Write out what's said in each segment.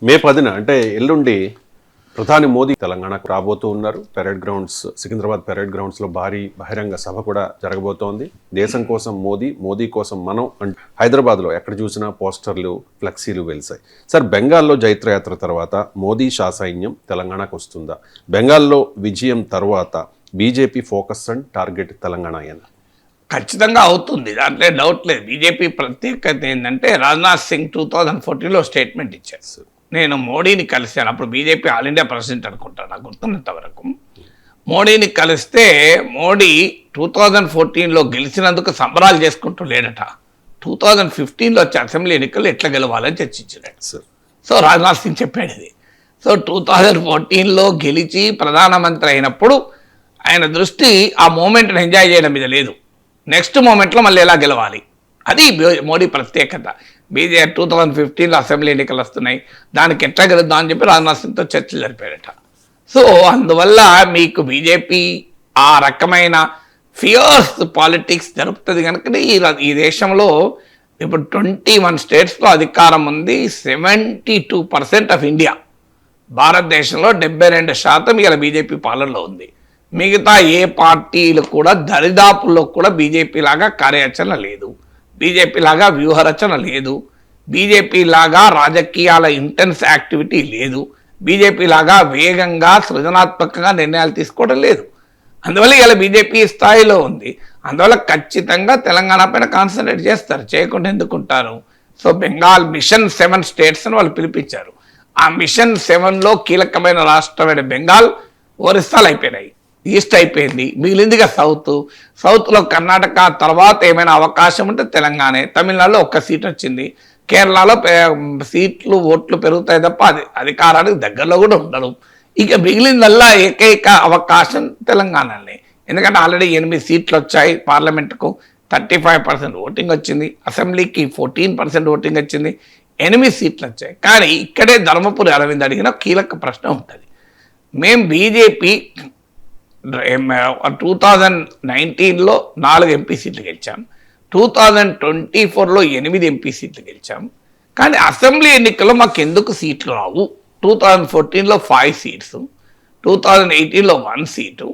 మే 10న అంటే ఎల్లుండి ప్రధాని మోదీ తెలంగాణకు రాబోతూ ఉన్నారు. పెరేడ్ గ్రౌండ్స్, సికింద్రాబాద్ పెరేడ్ గ్రౌండ్స్లో భారీ బహిరంగ సభ కూడా జరగబోతోంది. దేశం కోసం మోదీ, మోదీ కోసం మనం అంటూ హైదరాబాద్లో ఎక్కడ చూసినా పోస్టర్లు, ఫ్లెక్సీలు వెలిసాయి. సార్, బెంగాల్లో జైత్రయాత్ర తర్వాత మోదీ షా సైన్యం తెలంగాణకు వస్తుందా? బెంగాల్లో విజయం తర్వాత BJP focus and target Telangana అయినా? ఖచ్చితంగా అవుతుంది, దాంట్లో డౌట్ లేదు. బీజేపీ ప్రత్యేకత ఏంటంటే రాజ్నాథ్ సింగ్ 2014లో స్టేట్మెంట్ ఇచ్చారు. నేను మోడీని కలిశాను, అప్పుడు బీజేపీ ఆల్ ఇండియా ప్రెసిడెంట్ అనుకుంటాను నాకు గుర్తున్నంత వరకు. మోడీని కలిస్తే మోడీ 2014లో గెలిచినందుకు సంబరాలు చేసుకుంటూ లేడట. 2015లో వచ్చే అసెంబ్లీ ఎన్నికలు ఎట్లా గెలవాలని చర్చించాడు. సో రాజ్నాథ్ సింగ్ చెప్పాడు ఇది. సో 2014లో గెలిచి ప్రధానమంత్రి అయినప్పుడు ఆయన దృష్టి ఆ మూమెంట్ని ఎంజాయ్ చేయడం మీద లేదు, నెక్స్ట్ మూమెంట్లో మళ్ళీ ఎలా గెలవాలి, అది మోడీ ప్రత్యేకత. బీజేపీ 2015లో అసెంబ్లీ ఎన్నికలు వస్తున్నాయి, దానికి ఎట్లా గెలుద్దాం అని చెప్పి రాజ్నాథ్ సింగ్తో చర్చలు జరిపాడట. సో అందువల్ల మీకు బీజేపీ ఆ రకమైన ఫియర్స్ పాలిటిక్స్ జరుపుతుంది కనుక ఈ దేశంలో ఇప్పుడు 21 స్టేట్స్లో అధికారం ఉంది. 72% ఆఫ్ ఇండియా, భారతదేశంలో 72% ఇలా బీజేపీ పాలనలో ఉంది. మిగతా ఏ పార్టీలు కూడా దరిదాపుల్లో కూడా బీజేపీ లాగా కార్యాచరణ లేదు, బీజేపీ లాగా వ్యూహరచన లేదు, బీజేపీ లాగా రాజకీయాల ఇంటెన్స్ యాక్టివిటీ లేదు, బీజేపీ లాగా వేగంగా సృజనాత్మకంగా నిర్ణయాలు తీసుకోవడం లేదు. అందువల్ల ఇలా బీజేపీ స్థాయిలో ఉంది. అందువల్ల ఖచ్చితంగా తెలంగాణ పైన కాన్సన్ట్రేట్ చేస్తారు, చేయకుండా ఎందుకుంటారు. సో బెంగాల్ మిషన్ 7 స్టేట్స్ అని వాళ్ళు పిలిపించారు. ఆ మిషన్ 7లో కీలకమైన రాష్ట్రమైన బెంగాల్, ఒరిస్సాలు అయిపోయినాయి, ఈస్ట్ అయిపోయింది, మిగిలిందిగా సౌత్లో కర్ణాటక తర్వాత ఏమైనా అవకాశం ఉంటే తెలంగాణ, తమిళనాడులో 1 సీట్ వచ్చింది, కేరళలో సీట్లు ఓట్లు పెరుగుతాయి తప్ప అది అధికారానికి దగ్గరలో కూడా ఉండరు. ఇక మిగిలిందల్లా ఏకైక అవకాశం తెలంగాణనే. ఎందుకంటే ఆల్రెడీ 8 సీట్లు వచ్చాయి, పార్లమెంటుకు 35% ఓటింగ్ వచ్చింది, అసెంబ్లీకి 14% ఓటింగ్ వచ్చింది, 8 సీట్లు వచ్చాయి. కానీ ఇక్కడే ధర్మపురి అరవింద్ అడిగిన కీలక ప్రశ్న ఉంటుంది. మేము బీజేపీ 2019లో 4 ఎంపీ సీట్లు గెలిచాం, 2024లో 8 ఎంపీ సీట్లు గెలిచాం, కానీ అసెంబ్లీ ఎన్నికల్లో మాకు ఎందుకు సీట్లు రావు? 2014లో 5 సీట్స్, 2018లో 1 సీటు,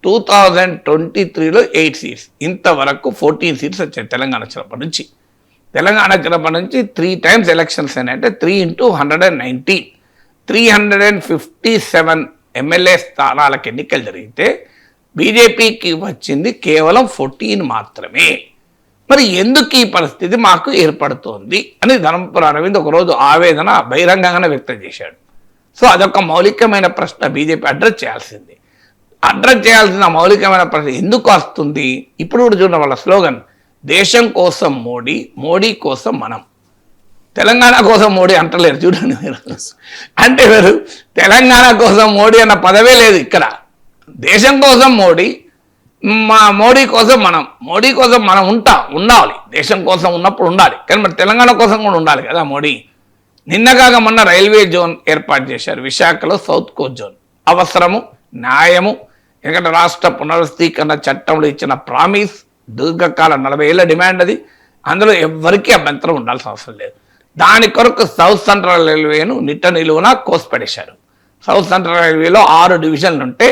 2023లో 8 సీట్స్, ఇంతవరకు 14 సీట్స్ వచ్చాయి తెలంగాణ వచ్చినప్పటి నుంచి. తెలంగాణ వచ్చినప్పటి నుంచి 3 times ఎలక్షన్స్ అంటే 3 into 119, 357 ఎమ్మెల్యే స్థానాలకు ఎన్నికలు జరిగితే బీజేపీకి వచ్చింది కేవలం 14 మాత్రమే. మరి ఎందుకు ఈ పరిస్థితి మాకు ఏర్పడుతోంది అని ధర్మపురి అరవింద్ ఒకరోజు ఆవేదన బహిరంగంగానే వ్యక్తం చేశాడు. సో అదొక మౌలికమైన ప్రశ్న బీజేపీ అడ్రస్ చేయాల్సింది. అడ్రస్ చేయాల్సిన మౌలికమైన ప్రశ్న ఎందుకు వస్తుంది? ఇప్పుడు కూడా చూడండి వాళ్ళ స్లోగన్, దేశం కోసం మోడీ, మోడీ కోసం మనం. తెలంగాణ కోసం మోడీ అంటలేరు చూడండి మీరు. అంటే మీరు తెలంగాణ కోసం మోడీ అన్న పదవే లేదు ఇక్కడ. దేశం కోసం మోడీ, మోడీ కోసం మనం. మోడీ కోసం మనం ఉండాలి, దేశం కోసం ఉన్నప్పుడు ఉండాలి, కానీ మరి తెలంగాణ కోసం కూడా ఉండాలి కదా మోడీ. నిన్నగాక మొన్న రైల్వే జోన్ ఏర్పాటు చేశారు విశాఖలో, సౌత్ కోస్ట్ జోన్. అవసరము, న్యాయము. ఎందుకంటే రాష్ట్ర పునర్వ్యవస్థీకరణ చట్టంలో ఇచ్చిన ప్రామిస్, దీర్ఘకాల 40 ఏళ్ల డిమాండ్ అది. అందులో ఎవరికీ అభ్యంతరం ఉండాల్సిన అవసరం లేదు. దాని కొరకు సౌత్ సెంట్రల్ రైల్వేను నిట్ట నిలువున కోసిపడేశారు. సౌత్ సెంట్రల్ రైల్వేలో 6 డివిజన్లు ఉంటే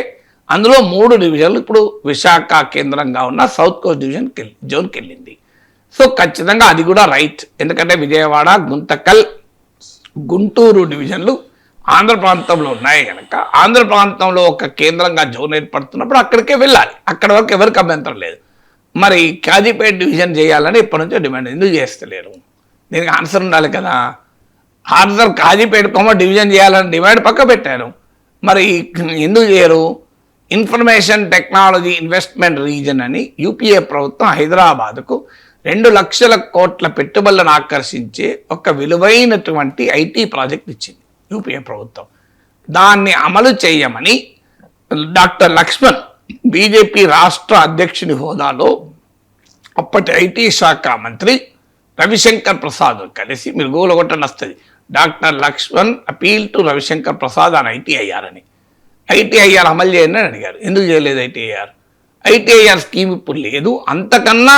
అందులో 3 డివిజన్లు ఇప్పుడు విశాఖ కేంద్రంగా ఉన్న సౌత్ కోస్ట్ జోన్కి వెళ్ళింది. సో ఖచ్చితంగా అది కూడా రైట్. ఎందుకంటే విజయవాడ, గుంతకల్, గుంటూరు డివిజన్లు ఆంధ్ర ప్రాంతంలో ఉన్నాయి కనుక ఆంధ్ర ప్రాంతంలో ఒక కేంద్రంగా జోన్ ఏర్పడుతున్నప్పుడు అక్కడికే వెళ్ళాలి. అక్కడ వరకు ఎవరికి అభ్యంతరం లేదు. మరి కాజీపేట డివిజన్ చేయాలని ఎప్పటి నుంచో డిమాండ్, ఎందుకు చేస్తలేరు? దీనికి ఆన్సర్ ఉండాలి కదా. ఆన్సర్ కాజీపేట డివిజన్ చేయాలని డిమాండ్ పక్క పెట్టారు, మరి ఎందుకు చేయరు? ఇన్ఫర్మేషన్ టెక్నాలజీ ఇన్వెస్ట్మెంట్ రీజన్ అని యూపీఏ ప్రభుత్వం హైదరాబాద్కు 2 లక్షల కోట్ల పెట్టుబడులను ఆకర్షించే ఒక విలువైనటువంటి ఐటీ ప్రాజెక్ట్ ఇచ్చింది యూపీఏ ప్రభుత్వం. దాన్ని అమలు చేయమని డాక్టర్ లక్ష్మణ్ బీజేపీ రాష్ట్ర అధ్యక్షుని హోదాలో అప్పటి ఐటీ శాఖ మంత్రి రవిశంకర్ ప్రసాద్ కలిసి, మీరు గూగుల్ కొట్టని వస్తుంది, doctor Laxman appeal to Ravishankar Prasad అని ఐటీఐఆర్ అమలు చేయండి అని అడిగారు. ఎందుకు చేయలేదు ఐటీఐఆర్ స్కీమ్ ఇప్పుడు లేదు, అంతకన్నా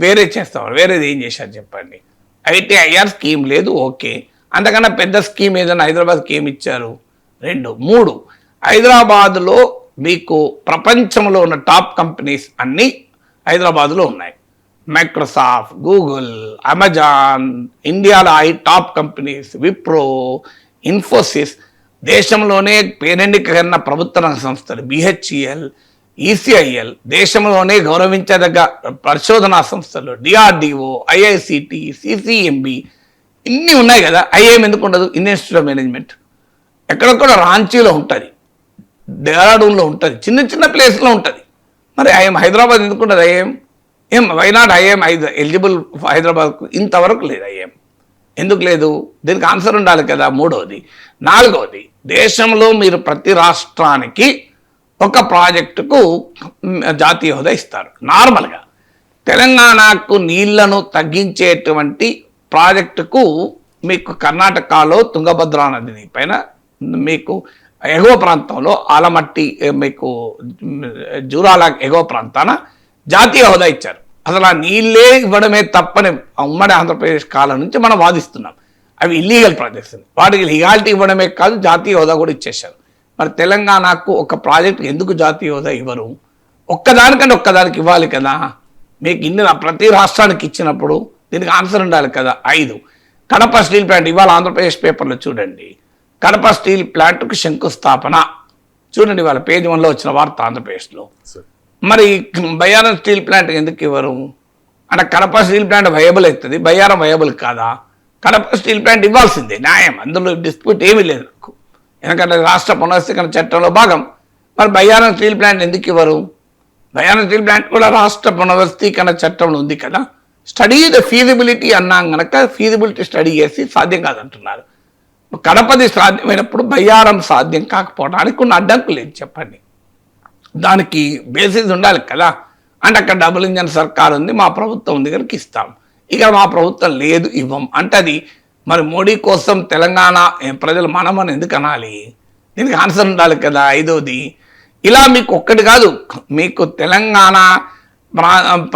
వేరే చేస్తాం. వేరేది ఏం చేశారు చెప్పండి? ఐటీఐఆర్ స్కీమ్ లేదు, ఓకే. అంతకన్నా పెద్ద స్కీమ్ ఏదైనా హైదరాబాద్కి ఏమి ఇచ్చారు? 2. 3, హైదరాబాద్లో మీకు ప్రపంచంలో ఉన్న టాప్ కంపెనీస్ అన్నీ హైదరాబాద్లో ఉన్నాయి. మైక్రోసాఫ్ట్, గూగుల్, అమెజాన్, ఇండియాలో టాప్ కంపెనీస్, విప్రో, ఇన్ఫోసిస్, దేశంలోనే పేరెన్నికన్న ప్రభుత్వ రంగ సంస్థలు బిహెచ్ఈఎల్, ఈసీఐఎల్, దేశంలోనే గౌరవించదగ్గ పరిశోధనా సంస్థలు డిఆర్డిఓ, ఐఐసిటి, సిసిఎంబి, ఇన్ని ఉన్నాయి కదా. ఐఏఎం ఎందుకు ఉండదు? ఇండియన్ ఇన్స్టిట్యూట్ ఆఫ్ మేనేజ్మెంట్ ఎక్కడెక్కడ రాంచీలో ఉంటుంది, డెహ్రాడూన్లో ఉంటుంది, చిన్న చిన్న ప్లేస్లో ఉంటుంది. మరి ఐఎం హైదరాబాద్ ఎందుకు ఉంటుంది? ఐఎం వైనాట్ ఐఎం ఎలిజిబుల్ హైదరాబాద్కు ఇంతవరకు లేదు. ఐఎం ఎందుకు లేదు? దీనికి ఆన్సర్ ఉండాలి కదా. 3వది. 4వది, దేశంలో మీరు ప్రతి రాష్ట్రానికి ఒక ప్రాజెక్టుకు జాతీయ హోదా ఇస్తారు నార్మల్గా. తెలంగాణకు నీళ్లను తగ్గించేటువంటి ప్రాజెక్టుకు మీకు కర్ణాటకలో తుంగభద్రా నది పైన మీకు ఎగువ ప్రాంతంలో ఆలమట్టి, మీకు జూరాల ఎగువ ప్రాంతాన జాతీయ హోదా ఇచ్చారు. అసలు ఆ నీళ్ళే ఇవ్వడమే తప్పని ఉమ్మడి ఆంధ్రప్రదేశ్ కాలం నుంచి మనం వాదిస్తున్నాం. అవి ఇల్లీగల్ ప్రాజెక్ట్స్, వాటికి లీగాలిటీ ఇవ్వడమే కాదు జాతీయ హోదా కూడా ఇచ్చేశారు. మరి తెలంగాణకు ఒక ప్రాజెక్ట్ ఎందుకు జాతీయ హోదా ఇవ్వరు? ఒక్కదానికంటే ఒక్కదానికి ఇవ్వాలి కదా. మీకు ఇన్ని ప్రతి రాష్ట్రానికి ఇచ్చినప్పుడు దీనికి ఆన్సర్ ఉండాలి కదా. 5, కడప స్టీల్ ప్లాంట్. ఇవాళ ఆంధ్రప్రదేశ్ పేపర్లో చూడండి, కడప స్టీల్ ప్లాంట్కు శంకుస్థాపన. చూడండి వాళ్ళ పేజ్ 1లో వచ్చిన వార్త ఆంధ్రప్రదేశ్లో. మరి బయ్యారం స్టీల్ ప్లాంట్ ఎందుకు ఇవ్వరు? అంటే కడప స్టీల్ ప్లాంట్ వయబుల్ అవుతుంది, బయ్యారం వయబుల్ కాదా? కడప స్టీల్ ప్లాంట్ ఇవ్వాల్సిందే, న్యాయం, అందులో డిస్ప్యూట్ ఏమీ లేదు నాకు, ఎందుకంటే రాష్ట్ర పునర్స్థీకరణ చట్టంలో భాగం. మరి బయ్యారం స్టీల్ ప్లాంట్ ఎందుకు ఇవ్వరు? బయ్యారం స్టీల్ ప్లాంట్ కూడా రాష్ట్ర పునర్స్థీకరణ చట్టంలో ఉంది కదా. స్టడీ ద ఫీజిబిలిటీ అన్నాం కనుక ఫీజిబిలిటీ స్టడీ చేసి సాధ్యం కాదంటున్నారు. కడపది సాధ్యమైనప్పుడు బయ్యారం సాధ్యం కాకపోవడానికి కొన్ని అడ్డంకులు లేదు చెప్పండి. దానికి బేసిస్ ఉండాలి కదా. అంటే అక్కడ డబుల్ ఇంజన్ సర్కార్ ఉంది, మా ప్రభుత్వం ఉంది కనుక ఇస్తాం, ఇక మా ప్రభుత్వం లేదు ఇవ్వం అంటే అది మరి మోడీ కోసం తెలంగాణ ప్రజలు మనమని ఎందుకు అనాలి? దీనికి ఆన్సర్ ఉండాలి కదా. 5వది, ఇలా మీకు ఒక్కటి కాదు, మీకు తెలంగాణ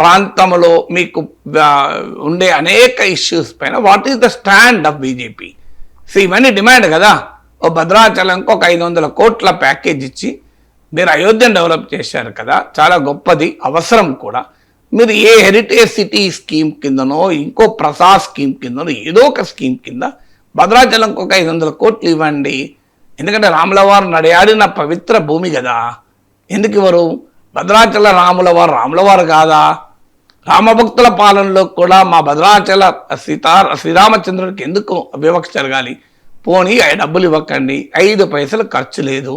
ప్రాంతంలో మీకు ఉండే అనేక ఇష్యూస్ పైన what is the stand of BJP? So ఇవన్నీ డిమాండ్ కదా. ఓ భద్రాచలంకి ఒక 500 కోట్ల ప్యాకేజ్ ఇచ్చి మీరు అయోధ్యను డెవలప్ చేశారు కదా, చాలా గొప్పది, అవసరం కూడా. మీరు ఏ హెరిటేజ్ సిటీ స్కీమ్ కిందనో ఇంకో ప్రసాద్ స్కీమ్ కిందనో ఏదో ఒక స్కీమ్ కింద భద్రాచలంకి ఒక 500 కోట్లు ఇవ్వండి. ఎందుకంటే రాములవారు నడియాడిన పవిత్ర భూమి కదా. ఎందుకు ఇవ్వరు? భద్రాచల రాములవారు కాదా? రామభక్తుల పాలనలో కూడా మా భద్రాచల శ్రీరామచంద్రుడికి ఎందుకు వివక్ష జరగాలి? పోనీ డబ్బులు ఇవ్వకండి, 5 పైసలు ఖర్చు లేదు.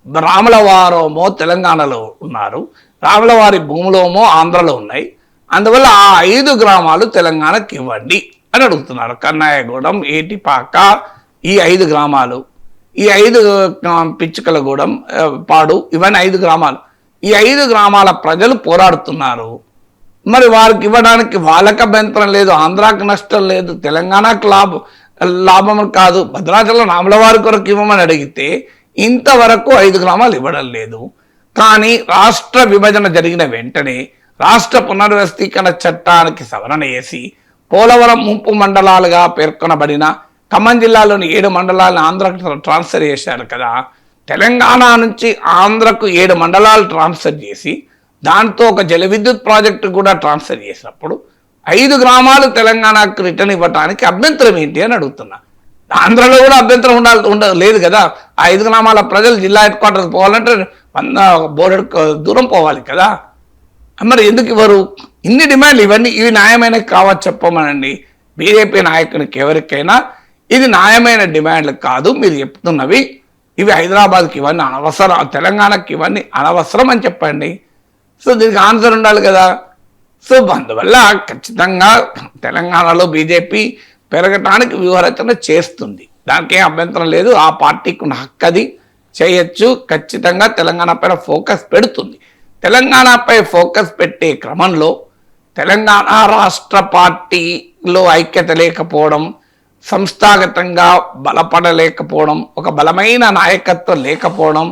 రాములవారేమో తెలంగాణలో ఉన్నారు, రాములవారి భూములోమో ఆంధ్రలో ఉన్నాయి, అందువల్ల ఆ 5 గ్రామాలు తెలంగాణకి ఇవ్వండి అని అడుగుతున్నారు. కన్నాయగూడెం, ఏటిపాక, ఈ 5 గ్రామాలు, ఈ 5 పిచ్చుకలగూడెం, పాడు, ఇవన్నీ 5 గ్రామాలు. ఈ 5 గ్రామాల ప్రజలు పోరాడుతున్నారు. మరి వారికి ఇవ్వడానికి వాళ్ళకి అభ్యంతరం లేదు, ఆంధ్రాకి నష్టం లేదు, తెలంగాణకు లాభం కాదు. భద్రాచలం రాములవారి కొరకు ఇవ్వమని అడిగితే ఇంతవరకు 5 గ్రామాలు ఇవ్వడం లేదు. కానీ రాష్ట్ర విభజన జరిగిన వెంటనే రాష్ట్ర పునర్వ్యవస్థీకరణ చట్టానికి సవరణ చేసి పోలవరం ముంపు మండలాలుగా పేర్కొనబడిన ఖమ్మం జిల్లాలోని 7 మండలాలను ఆంధ్రకు ట్రాన్స్ఫర్ చేశారు కదా. తెలంగాణ నుంచి ఆంధ్రకు 7 మండలాలు ట్రాన్స్ఫర్ చేసి దాంతో ఒక జల విద్యుత్ ప్రాజెక్టు కూడా ట్రాన్స్ఫర్ చేసినప్పుడు 5 గ్రామాలు తెలంగాణకు రిటర్న్ ఇవ్వడానికి అభ్యంతరం ఏంటి అని అడుగుతున్నా. ఆంధ్రలో కూడా అభ్యంతరం లేదు కదా. ఆ 5 గ్రామాల ప్రజలు జిల్లా హెడ్ క్వార్టర్స్ పోవాలంటే 100 బోర్డు దూరం పోవాలి కదా. మరి ఎందుకు ఇవ్వరు? ఇన్ని డిమాండ్లు, ఇవి న్యాయమైన కావచ్చు చెప్పమనండి బీజేపీ నాయకునికి ఎవరికైనా. ఇది న్యాయమైన డిమాండ్లు కాదు మీరు చెప్తున్నవి, ఇవి హైదరాబాద్కి ఇవన్నీ అనవసరం, తెలంగాణకి ఇవన్నీ అనవసరం అని చెప్పండి. సో దీనికి ఆన్సర్ ఉండాలి కదా. సో అందువల్ల ఖచ్చితంగా తెలంగాణలో బీజేపీ పెరగటానికి వ్యూహరచన చేస్తుంది, దానికి ఏం అభ్యంతరం లేదు. ఆ పార్టీకి ఉన్న హక్కు, అది చేయొచ్చు. ఖచ్చితంగా తెలంగాణ పైన ఫోకస్ పెడుతుంది. తెలంగాణపై ఫోకస్ పెట్టే క్రమంలో తెలంగాణ రాష్ట్ర పార్టీలో ఐక్యత లేకపోవడం, సంస్థాగతంగా బలపడలేకపోవడం, ఒక బలమైన నాయకత్వం లేకపోవడం,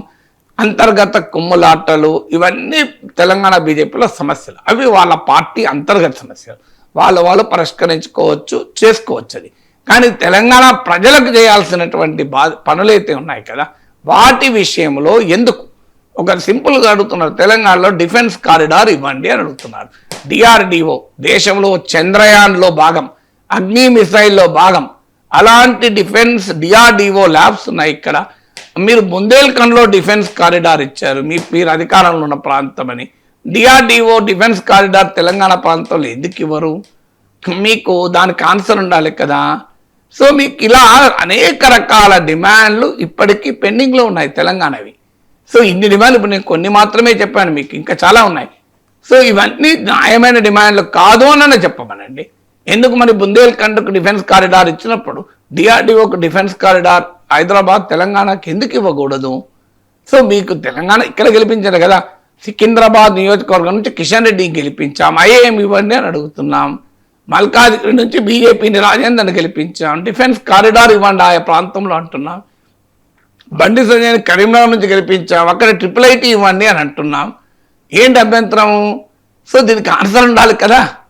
అంతర్గత కుమ్ములాటలు, ఇవన్నీ తెలంగాణ బీజేపీలో సమస్యలు. అవి వాళ్ళ పార్టీ అంతర్గత సమస్యలు, వాళ్ళు పరిష్కరించుకోవచ్చు, చేసుకోవచ్చు. అది కానీ తెలంగాణ ప్రజలకు చేయాల్సినటువంటి పనులైతే ఉన్నాయి కదా, వాటి విషయంలో ఎందుకు ఒక సింపుల్గా అడుగుతున్నారు. తెలంగాణలో డిఫెన్స్ కారిడార్ ఇవ్వండి అని అడుగుతున్నారు. డిఆర్డిఓ దేశంలో చంద్రయాన్లో భాగం, అగ్ని మిసైల్లో భాగం, అలాంటి డిఫెన్స్ డిఆర్డిఓ ల్యాబ్స్ ఉన్నాయి ఇక్కడ. మీరు బుందేల్ఖండ్లో డిఫెన్స్ కారిడార్ ఇచ్చారు, మీరు అధికారంలో ఉన్న ప్రాంతం అని. డిఆర్డిఓ డిఫెన్స్ కారిడార్ తెలంగాణ ప్రాంతంలో ఎందుకు ఇవ్వరు? మీకు దానికి ఆన్సర్ ఉండాలి కదా. సో మీకు ఇలా అనేక రకాల డిమాండ్లు ఇప్పటికీ పెండింగ్లో ఉన్నాయి తెలంగాణవి. సో ఇన్ని డిమాండ్లు ఇప్పుడు నేను కొన్ని మాత్రమే చెప్పాను, మీకు ఇంకా చాలా ఉన్నాయి. సో ఇవన్నీ న్యాయమైన డిమాండ్లు కాదు అని చెప్పమనండి. ఎందుకు మరి బుందేల్ఖండ్కు డిఫెన్స్ కారిడార్ ఇచ్చినప్పుడు డిఆర్డిఓకు డిఫెన్స్ కారిడార్ హైదరాబాద్ తెలంగాణకి ఎందుకు ఇవ్వకూడదు? సో మీకు తెలంగాణ ఇక్కడ గెలిపించారు కదా, సికింద్రాబాద్ నియోజకవర్గం నుంచి కిషన్ రెడ్డిని గెలిపించాం, ఐఏఎం ఇవ్వండి అని అడుగుతున్నాం. మల్కాజ్గిరి నుంచి బీజేపీని రాజేందర్ని గెలిపించాం, డిఫెన్స్ కారిడార్ ఇవ్వండి ఆయా ప్రాంతంలో అంటున్నాం. బండి సంజయ్ని కరీంనగర్ నుంచి గెలిపించాం, అక్కడ ట్రిపుల్ ఐటీ ఇవ్వండి అని అంటున్నాం. ఏంటి అభ్యంతరం? సో దీనికి ఆన్సర్ ఉండాలి కదా.